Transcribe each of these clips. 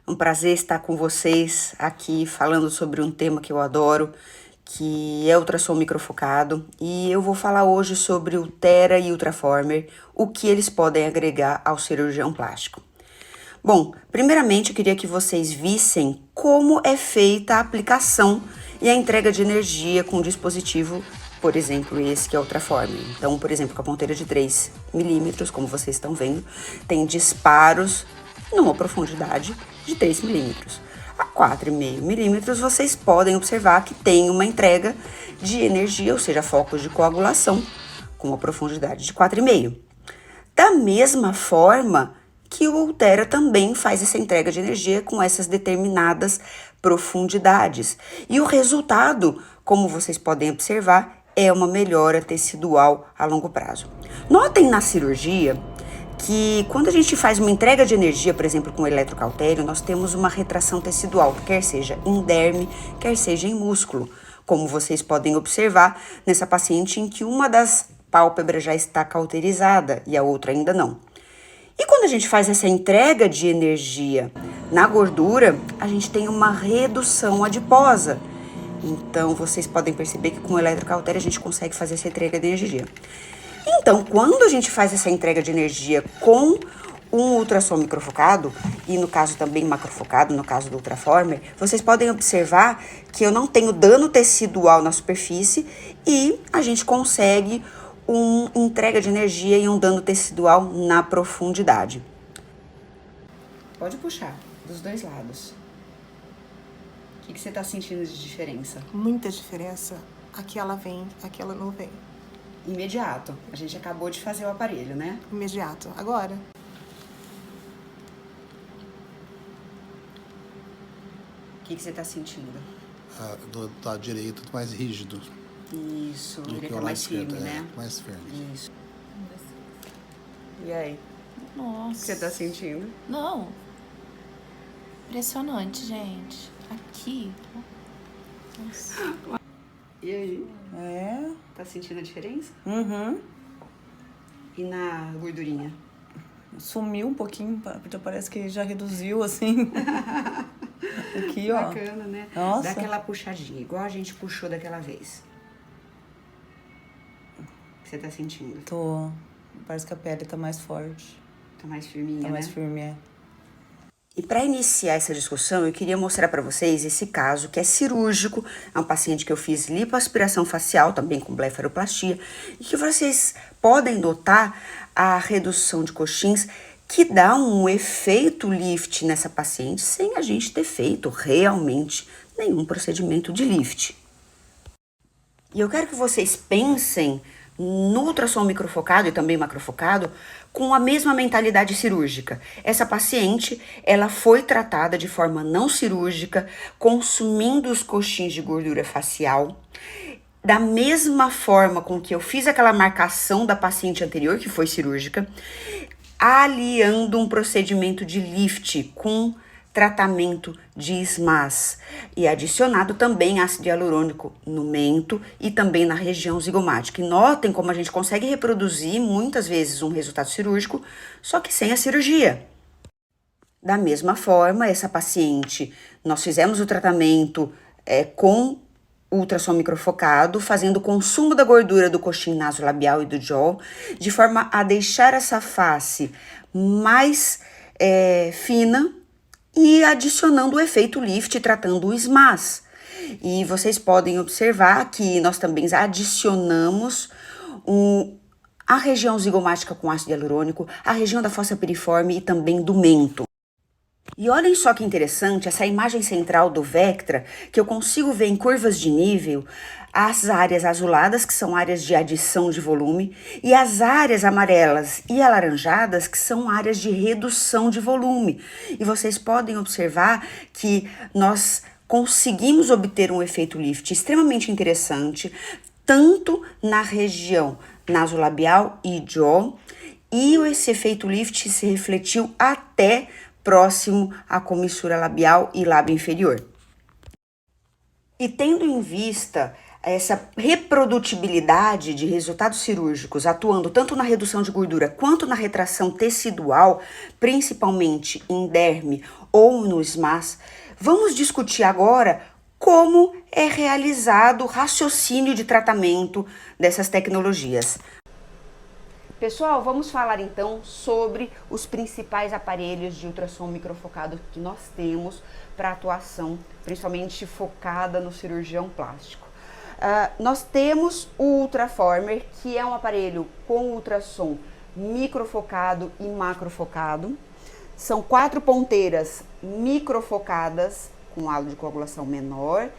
Um prazer estar com vocês aqui falando sobre um tema que eu adoro, que é ultrassom microfocado. E eu vou falar hoje sobre o Thera e Ultraformer, o que eles podem agregar ao cirurgião plástico. Bom, primeiramente eu queria que vocês vissem como é feita a aplicação e a entrega de energia com o dispositivo, por exemplo, esse que é o Ultraformer. Então, por exemplo, com a ponteira de 3 milímetros, como vocês estão vendo, tem disparos numa profundidade de 3 milímetros. A 4,5 milímetros, vocês podem observar que tem uma entrega de energia, ou seja, focos de coagulação, com uma profundidade de 4,5. Da mesma forma que o Ulthera também faz essa entrega de energia com essas determinadas profundidades. E o resultado, como vocês podem observar, é uma melhora tecidual a longo prazo. Notem na cirurgia que quando a gente faz uma entrega de energia, por exemplo, com eletrocautério, nós temos uma retração tecidual, quer seja em derme, quer seja em músculo, como vocês podem observar nessa paciente em que uma das pálpebras já está cauterizada e a outra ainda não. E quando a gente faz essa entrega de energia na gordura, a gente tem uma redução adiposa. Então, vocês podem perceber que com o eletrocautério a gente consegue fazer essa entrega de energia. Então, quando a gente faz essa entrega de energia com um ultrassom microfocado, e no caso também macrofocado, no caso do Ultraformer, vocês podem observar que eu não tenho dano tecidual na superfície e a gente consegue uma entrega de energia e um dano tecidual na profundidade. Pode puxar, dos dois lados. O que você está sentindo de diferença? Muita diferença. Aqui ela vem, aqui ela não vem. Imediato. A gente acabou de fazer o aparelho, né? Imediato. Agora. O que você está sentindo? Do lado direito, mais rígido. Isso, ele tá mais firme, né? Mais firme. Isso. E aí? Nossa. O que você tá sentindo? Não. Impressionante, gente. Aqui. Nossa. E aí? É? Tá sentindo a diferença? Uhum. E na gordurinha? Sumiu um pouquinho, já parece que já reduziu, assim. Aqui, ó. Bacana, né? Nossa. Dá aquela puxadinha, igual a gente puxou daquela vez. O que você tá sentindo? Tô. Parece que a pele tá mais forte. Tá mais firminha, Tá mais né? firme, é. E para iniciar essa discussão, eu queria mostrar para vocês esse caso que é cirúrgico. É um paciente que eu fiz lipoaspiração facial, também com blefaroplastia, e que vocês podem notar a redução de coxins que dá um efeito lift nessa paciente sem a gente ter feito realmente nenhum procedimento de lift. E eu quero que vocês pensem no ultrassom microfocado e também macrofocado com a mesma mentalidade cirúrgica. Essa paciente, ela foi tratada de forma não cirúrgica, consumindo os coxins de gordura facial, da mesma forma com que eu fiz aquela marcação da paciente anterior, que foi cirúrgica, aliando um procedimento de lift com tratamento de SMAS e adicionado também ácido hialurônico no mento e também na região zigomática. E notem como a gente consegue reproduzir muitas vezes um resultado cirúrgico, só que sem a cirurgia. Da mesma forma, essa paciente, nós fizemos o tratamento com ultrassom microfocado, fazendo o consumo da gordura do coxim nasolabial e do jaw, de forma a deixar essa face mais fina, e adicionando o efeito lift, tratando o SMAS. E vocês podem observar que nós também adicionamos a região zigomática com ácido hialurônico, a região da fossa piriforme e também do mento. E olhem só que interessante essa imagem central do Vectra, que eu consigo ver em curvas de nível as áreas azuladas, que são áreas de adição de volume, e as áreas amarelas e alaranjadas, que são áreas de redução de volume. E vocês podem observar que nós conseguimos obter um efeito lift extremamente interessante, tanto na região nasolabial e jaw, e esse efeito lift se refletiu até próximo à comissura labial e lábio inferior. E tendo em vista essa reprodutibilidade de resultados cirúrgicos, atuando tanto na redução de gordura quanto na retração tecidual, principalmente em derme ou no SMAS, vamos discutir agora como é realizado o raciocínio de tratamento dessas tecnologias. Pessoal, vamos falar então sobre os principais aparelhos de ultrassom microfocado que nós temos para atuação, principalmente focada no cirurgião plástico. Nós temos o Ultraformer, que é um aparelho com ultrassom microfocado e macrofocado. São 4 ponteiras microfocadas com halo de coagulação menor,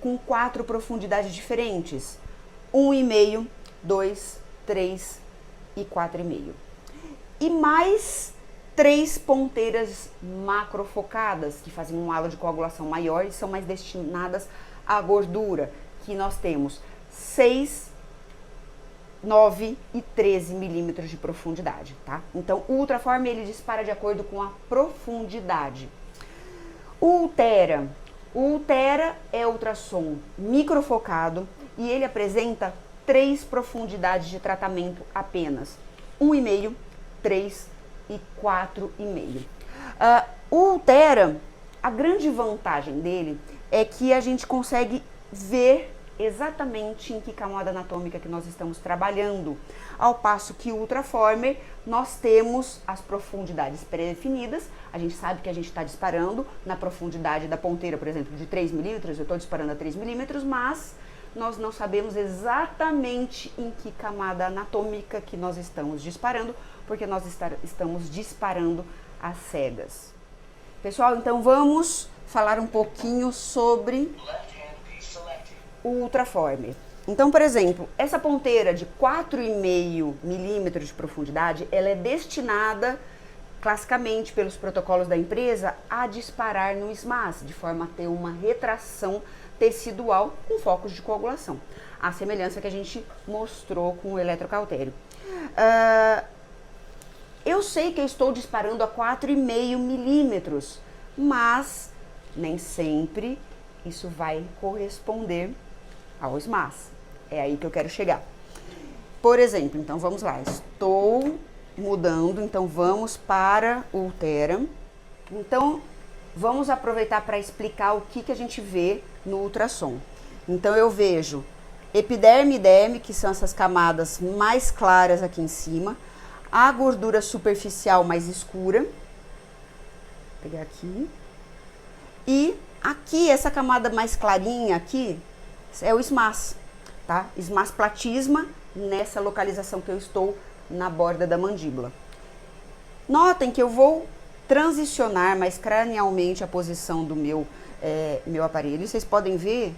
com 4 profundidades diferentes: 1,5, 2, 3 e 4,5. E mais 3 ponteiras macrofocadas, que fazem um halo de coagulação maior e são mais destinadas à gordura, que nós temos 6, 9 e 13 milímetros de profundidade, tá? Então, o Ultraformer, ele dispara de acordo com a profundidade. O Ultera é ultrassom microfocado e ele apresenta 3 profundidades de tratamento apenas: 1,5, 3 e 4,5. O Ultera, a grande vantagem dele é que a gente consegue ver exatamente em que camada anatômica que nós estamos trabalhando, ao passo que o Ultraformer nós temos as profundidades pré-definidas. A gente sabe que a gente está disparando na profundidade da ponteira, por exemplo, de 3 milímetros, eu estou disparando a 3 milímetros, mas nós não sabemos exatamente em que camada anatômica que nós estamos disparando, porque nós estamos disparando às cegas. Pessoal, então vamos falar um pouquinho sobre o Ultraformer. Então, por exemplo, essa ponteira de 4,5 milímetros de profundidade, ela é destinada, classicamente pelos protocolos da empresa, a disparar no SMAS, de forma a ter uma retração tecidual com focos de coagulação, a semelhança que a gente mostrou com o eletrocautério. Eu sei que eu estou disparando a 4,5 milímetros, mas nem sempre isso vai corresponder ao SMAS. É aí que eu quero chegar. Por exemplo, então vamos lá, estou mudando, então vamos para o Ultera. Então vamos aproveitar para explicar o que a gente vê no ultrassom. Então eu vejo epiderme e derme, que são essas camadas mais claras aqui em cima, a gordura superficial mais escura, vou pegar aqui, e aqui essa camada mais clarinha aqui é o SMAS, tá? SMAS platisma, nessa localização que eu estou na borda da mandíbula. Notem que eu vou transicionar mais cranialmente a posição do meu aparelho. Vocês podem ver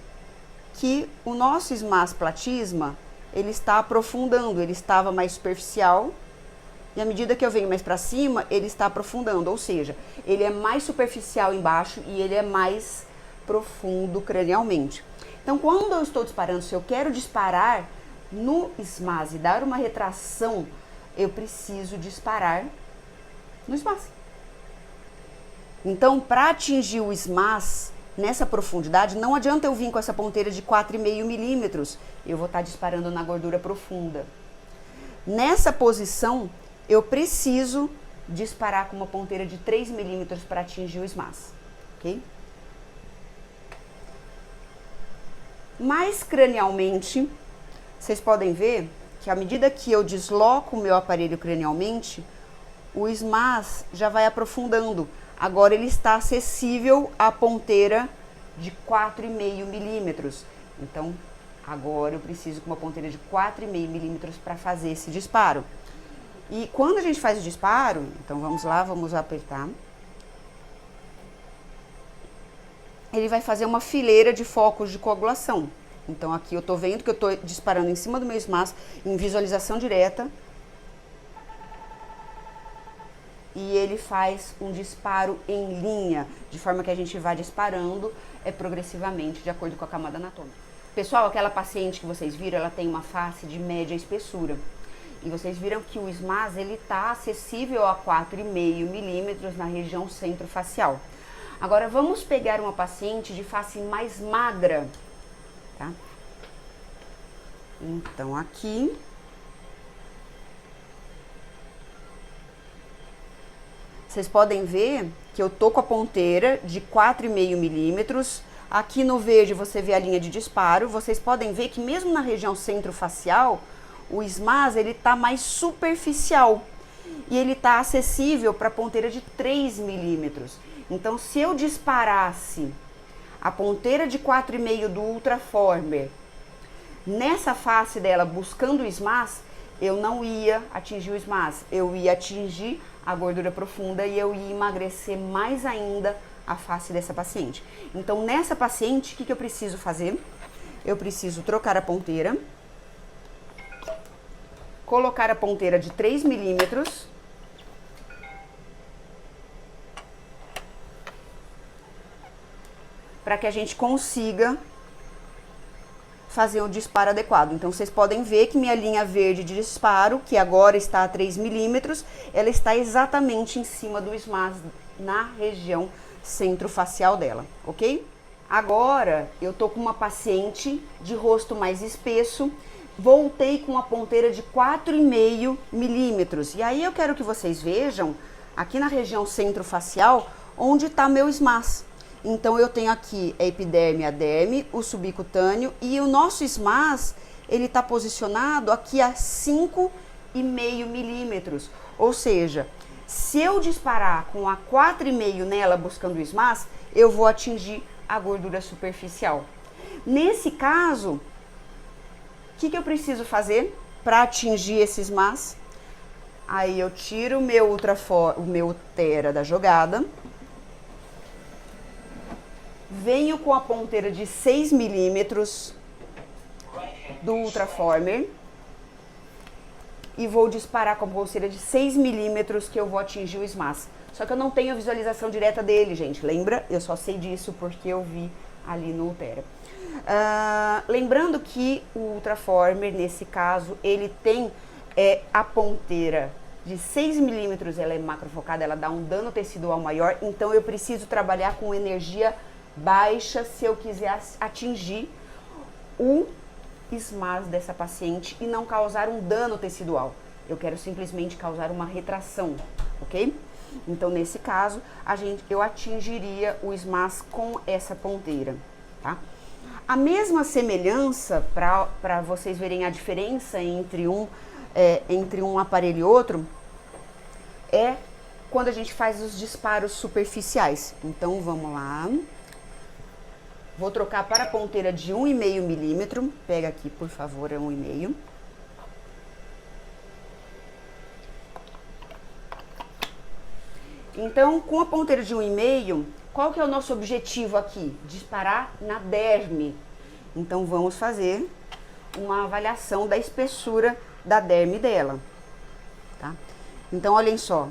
que o nosso SMAS platisma, ele está aprofundando, ele estava mais superficial, e à medida que eu venho mais para cima, ele está aprofundando, ou seja, ele é mais superficial embaixo e ele é mais profundo cranialmente. Então, quando eu estou disparando, se eu quero disparar no SMAS e dar uma retração, eu preciso disparar no SMAS. Então, para atingir o SMAS nessa profundidade, não adianta eu vir com essa ponteira de 4,5 milímetros, eu vou estar disparando na gordura profunda. Nessa posição, eu preciso disparar com uma ponteira de 3 milímetros para atingir o SMAS, ok? Mais cranialmente, vocês podem ver que à medida que eu desloco o meu aparelho cranialmente, o SMAS já vai aprofundando. Agora ele está acessível à ponteira de 4,5 milímetros. Então, agora eu preciso com uma ponteira de 4,5 milímetros para fazer esse disparo. E quando a gente faz o disparo, então vamos lá, vamos apertar. Ele vai fazer uma fileira de focos de coagulação. Então aqui eu estou vendo que eu estou disparando em cima do meu SMAS em visualização direta. E ele faz um disparo em linha, de forma que a gente vai disparando progressivamente, de acordo com a camada anatômica. Pessoal, aquela paciente que vocês viram, ela tem uma face de média espessura. E vocês viram que o SMAS, ele está acessível a 4,5 milímetros na região centrofacial. Agora, vamos pegar uma paciente de face mais magra, tá? Então, aqui... Vocês podem ver que eu tô com a ponteira de 4,5 milímetros. Aqui no verde você vê a linha de disparo. Vocês podem ver que mesmo na região centrofacial, o SMAS ele tá mais superficial. E ele tá acessível para ponteira de 3 milímetros. Então, se eu disparasse a ponteira de 4,5 do Ultraformer nessa face dela, buscando o SMAS, eu não ia atingir o SMAS. Eu ia atingir a gordura profunda e eu ia emagrecer mais ainda a face dessa paciente. Então, nessa paciente, o que eu preciso fazer? Eu preciso trocar a ponteira, colocar a ponteira de 3 milímetros, para que a gente consiga fazer um disparo adequado. Então, vocês podem ver que minha linha verde de disparo, que agora está a 3 milímetros, ela está exatamente em cima do SMAS, na região centrofacial dela, ok? Agora, eu tô com uma paciente de rosto mais espesso, voltei com a ponteira de 4,5 milímetros. E aí eu quero que vocês vejam, aqui na região centrofacial, onde está meu SMAS. Então, eu tenho aqui a epiderme, a derme, o subcutâneo e o nosso SMAS, ele está posicionado aqui a 5,5 milímetros. Ou seja, se eu disparar com a 4,5 nela buscando o SMAS, eu vou atingir a gordura superficial. Nesse caso, o que eu preciso fazer para atingir esse SMAS? Aí eu tiro o meu Ulthera da jogada. Venho com a ponteira de 6 milímetros do Ultraformer e vou disparar com a ponteira de 6 milímetros que eu vou atingir o SMAS. Só que eu não tenho a visualização direta dele, gente. Lembra? Eu só sei disso porque eu vi ali no Ulthera. Lembrando que o Ultraformer, nesse caso, ele tem a ponteira de 6 milímetros, ela é macrofocada, ela dá um dano tecidual maior, então eu preciso trabalhar com energia baixa se eu quiser atingir o SMAS dessa paciente e não causar um dano tecidual. Eu quero simplesmente causar uma retração, ok? Então, nesse caso, eu atingiria o SMAS com essa ponteira, tá? A mesma semelhança, para vocês verem a diferença entre um aparelho e outro, é quando a gente faz os disparos superficiais. Então, vamos lá. Vou trocar para a ponteira de 1,5 milímetro. Pega aqui, por favor, é 1,5. Então, com a ponteira de 1,5, qual que é o nosso objetivo aqui? Disparar na derme. Então, vamos fazer uma avaliação da espessura da derme dela, tá? Então, olhem só.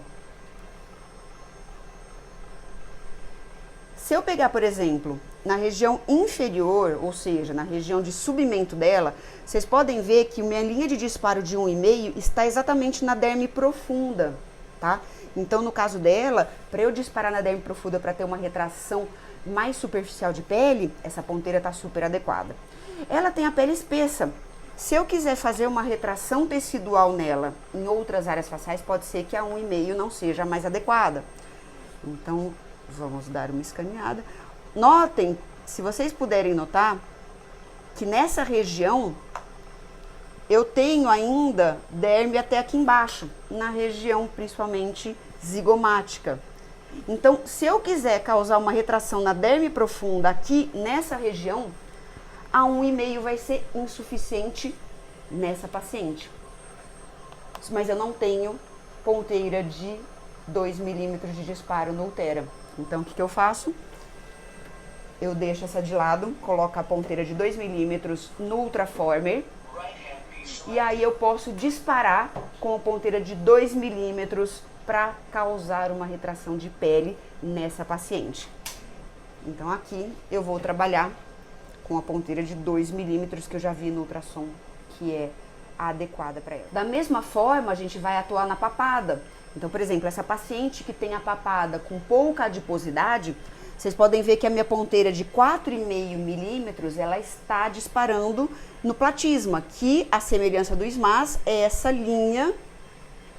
Se eu pegar, por exemplo, na região inferior, ou seja, na região de submento dela, vocês podem ver que minha linha de disparo de 1,5 está exatamente na derme profunda, tá? Então, no caso dela, para eu disparar na derme profunda para ter uma retração mais superficial de pele, essa ponteira está super adequada. Ela tem a pele espessa. Se eu quiser fazer uma retração tecidual nela em outras áreas faciais, pode ser que a 1,5 não seja mais adequada. Então, vamos dar uma escaneada. Notem, se vocês puderem notar, que nessa região eu tenho ainda derme até aqui embaixo, na região principalmente zigomática. Então, se eu quiser causar uma retração na derme profunda aqui nessa região, a 1,5 vai ser insuficiente nessa paciente. Mas eu não tenho ponteira de 2 milímetros de disparo no Ulthera. Então, o que eu faço? Eu deixo essa de lado, coloco a ponteira de 2 milímetros no Ultraformer. E aí eu posso disparar com a ponteira de 2 milímetros para causar uma retração de pele nessa paciente. Então, aqui eu vou trabalhar com a ponteira de 2 milímetros que eu já vi no ultrassom, que é a adequada para ela. Da mesma forma, a gente vai atuar na papada. Então, por exemplo, essa paciente que tem a papada com pouca adiposidade, vocês podem ver que a minha ponteira de 4,5 milímetros, ela está disparando no platisma, que a semelhança do SMAS é essa linha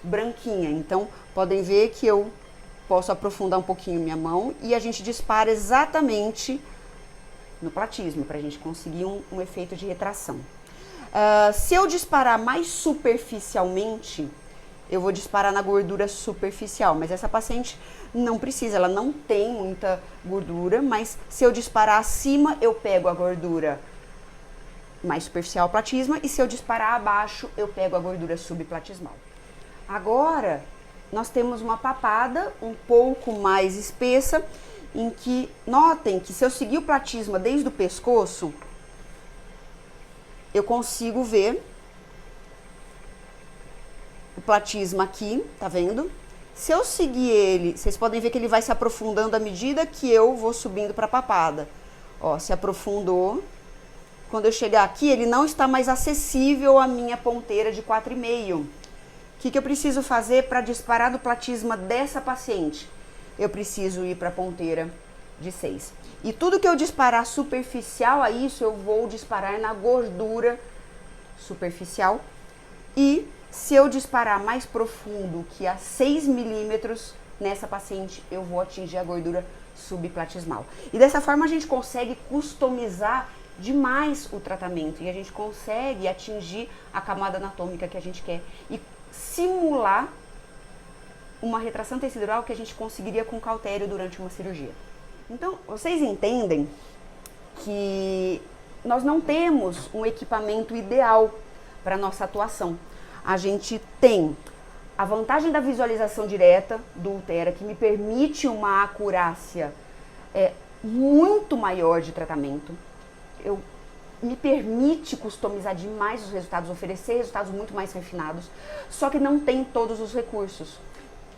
branquinha. Então, podem ver que eu posso aprofundar um pouquinho minha mão e a gente dispara exatamente no platisma, para a gente conseguir um efeito de retração. Se eu disparar mais superficialmente, eu vou disparar na gordura superficial, mas essa paciente não precisa, ela não tem muita gordura, mas se eu disparar acima, eu pego a gordura mais superficial, platisma, e se eu disparar abaixo, eu pego a gordura subplatismal. Agora, nós temos uma papada um pouco mais espessa, em que, notem que se eu seguir o platisma desde o pescoço, eu consigo ver o platisma aqui, tá vendo? Se eu seguir ele, vocês podem ver que ele vai se aprofundando à medida que eu vou subindo para a papada. Ó, se aprofundou. Quando eu chegar aqui, ele não está mais acessível à minha ponteira de 4,5. O que eu preciso fazer para disparar no platisma dessa paciente? Eu preciso ir para a ponteira de 6. E tudo que eu disparar superficial a isso, eu vou disparar na gordura superficial. E se eu disparar mais profundo que a 6 milímetros nessa paciente, eu vou atingir a gordura subplatismal. E dessa forma a gente consegue customizar demais o tratamento e a gente consegue atingir a camada anatômica que a gente quer e simular uma retração tecidural que a gente conseguiria com cautério durante uma cirurgia. Então, vocês entendem que nós não temos um equipamento ideal para nossa atuação. A gente tem a vantagem da visualização direta do Ulthera, que me permite uma acurácia muito maior de tratamento. Me permite customizar demais os resultados, oferecer resultados muito mais refinados, só que não tem todos os recursos.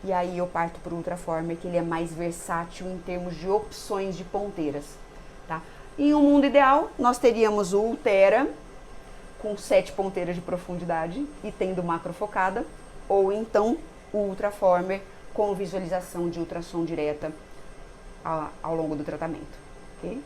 E aí eu parto para o Ultraformer, que ele é mais versátil em termos de opções de ponteiras, tá? Em um mundo ideal, nós teríamos o Ulthera com 7 ponteiras de profundidade e tendo macrofocada, ou então o Ultraformer com visualização de ultrassom direta ao longo do tratamento, ok?